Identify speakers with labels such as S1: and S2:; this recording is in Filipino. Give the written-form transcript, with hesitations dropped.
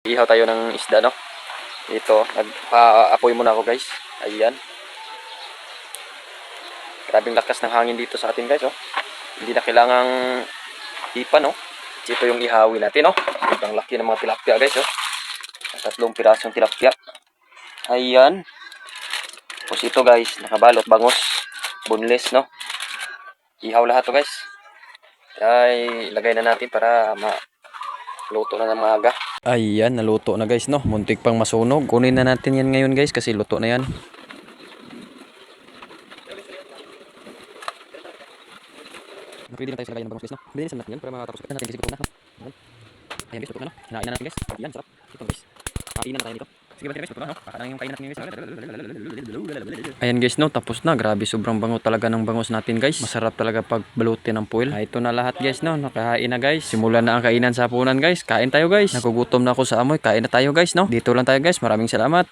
S1: Ihaw tayo ng isda, no? Ito, nagpa-apoy muna ako, guys. Ayan. Grabing lakas ng hangin dito sa atin, guys, oh. Hindi na kailangang ipan, no? Ito yung ihawi natin, no? Sobrang laki ng mga tilapia, guys, oh. 3 pirasong tilapia. Ayan. Tapos ito, guys, nakabalot, bangus, boneless, no? Ihaw lahat to, guys. Ay, ilagay na natin para luto na ng maaga. Ayan, naluto na, guys, no? Muntik pang masunog. Kunin na natin yan ngayon, guys, kasi luto na yan. Pwede na tayo sa lagayan ng bangus, guys, no? Bilisan natin yan para matapos natin kasi luto na, no? Ayan, guys, luto na, no? Hinain na natin, guys. Ayan, sarap. Ito, guys. Kainan na tayo dito. Sige ba, guys, luto na, no? Baka na yung kain natin, guys. Ayan, guys, no? Tapos na. Grabe, sobrang bango talaga ng bangus natin, guys. Masarap talaga pag balutin ng foil. Ito na lahat, guys, no? Nakahain na, guys. Simulan na ang kainan sa hapunan, guys. Kain tayo, guys. Nagugutom na ako sa amoy. Kain na tayo, guys, no? Dito lang tayo, guys. Maraming salamat.